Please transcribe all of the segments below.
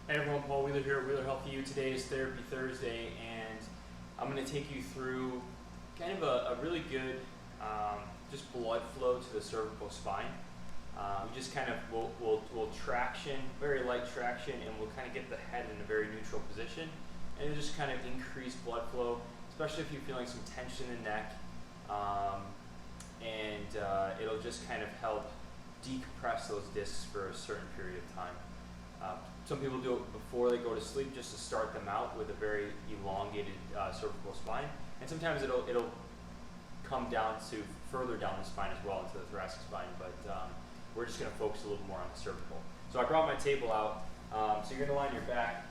Hey everyone, Paul Wheeler here, Wheeler Health U. Today is Therapy Thursday, and I'm going to take you through kind of a really good just blood flow to the cervical spine. We just kind of we'll traction, very light traction, and we'll kind of get the head in a very neutral position, and it'll just kind of increase blood flow, especially if you're feeling some tension in the neck, and it'll just kind of help decompress those discs for a certain period of time. Some people do it before they go to sleep just to start them out with a very elongated cervical spine, and sometimes it'll come down to further down the spine as well into the thoracic spine, but we're just going to focus a little more on the cervical. So I brought my table out, so you're going to lie on your back,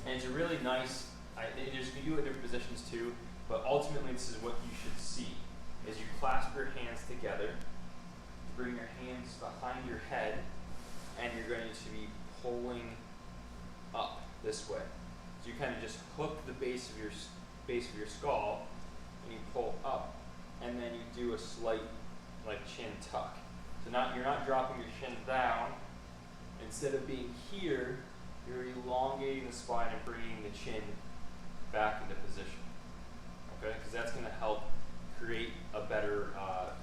and it's a really nice, you can do it in different positions too, but ultimately this is what you should see, is you clasp your hands together, bring your hands behind your head, and you're going to be pulling up this way. So you kind of just hook the base of your skull, and you pull up, and then you do a slight like chin tuck. So you're not dropping your chin down. Instead of being here, you're elongating the spine and bringing the chin back into position. Okay, because that's going to help create a better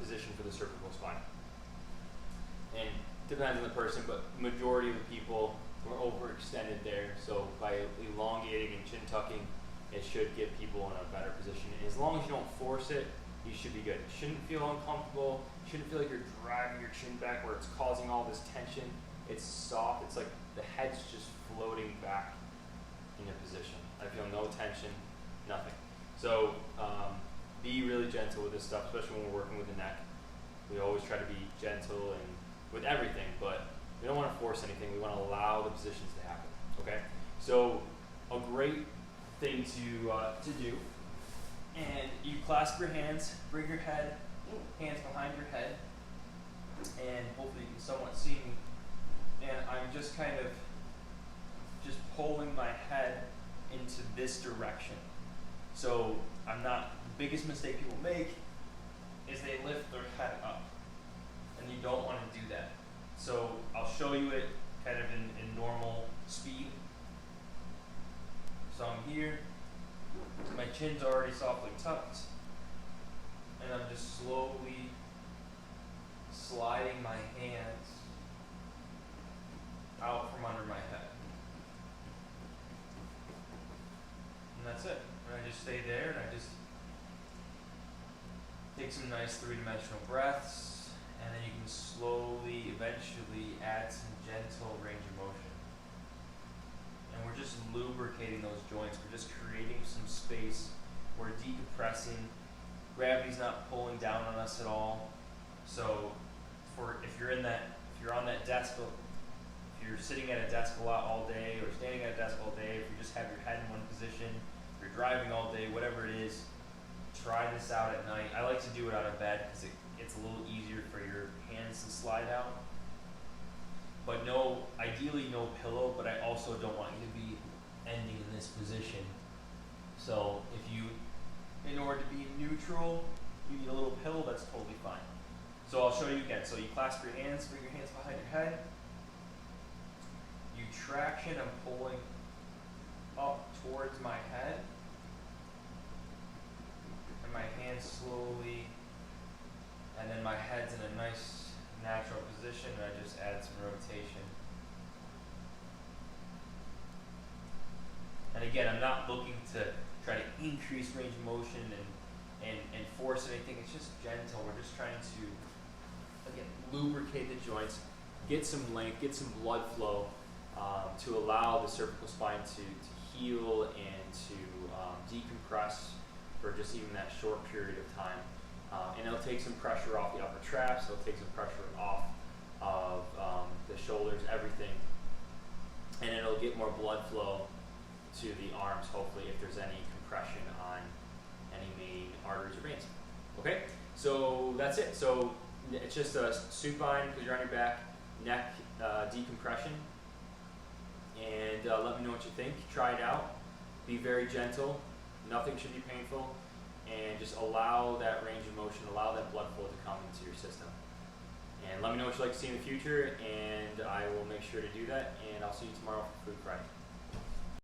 position for the cervical spine. And depends on the person, but majority of the people were overextended there. So by elongating and chin tucking, it should get people in a better position. And as long as you don't force it, you should be good. You shouldn't feel uncomfortable. You shouldn't feel like you're dragging your chin back where it's causing all this tension. It's soft. It's like the head's just floating back into position. I feel no tension, nothing. So be really gentle with this stuff, especially when we're working with the neck. We always try to be gentle and with everything, but we don't want to force anything. We want to allow the positions to happen. Okay, so a great thing to do, and you clasp your hands, bring your hands behind your head, and hopefully you can somewhat see me. And I'm just kind of just pulling my head into this direction. So I'm not. The biggest mistake people make is they lift their head up. And you don't want to do that. So I'll show you it kind of in normal speed. So I'm here, my chin's already softly tucked, and I'm just slowly sliding my hands out from under my head. And that's it. And I just stay there, and I just take some nice three-dimensional breaths. And then you can slowly, eventually add some gentle range of motion. And we're just lubricating those joints. We're just creating some space. We're decompressing. Gravity's not pulling down on us at all. So if you're on that desk, if you're sitting at a desk a lot all day, or standing at a desk all day, if you just have your head in one position, if you're driving all day, whatever it is, try this out at night. I like to do it out of bed because it's a little easier for your hands to slide out. But ideally no pillow, but I also don't want you to be ending in this position. So in order to be neutral, you need a little pillow, that's totally fine. So I'll show you again. So you clasp your hands, bring your hands behind your head. You traction, I'm pulling up towards my head. And my hands slowly, and then my head's in a nice natural position, and I just add some rotation. And again, I'm not looking to try to increase range of motion and force anything. It's just gentle. We're just trying to, again, lubricate the joints, get some length, get some blood flow to allow the cervical spine to heal and to decompress for just even that short period of time. And it'll take some pressure off the upper traps, it'll take some pressure off of the shoulders, everything. And it'll get more blood flow to the arms, hopefully, if there's any compression on any main arteries or veins. Okay, so that's it. So it's just a supine, because you're on your back, neck decompression. And let me know what you think. Try it out. Be very gentle. Nothing should be painful. And just allow that range of motion, allow that blood flow to come into your system. And let me know what you'd like to see in the future, and I will make sure to do that. And I'll see you tomorrow for Food Friday.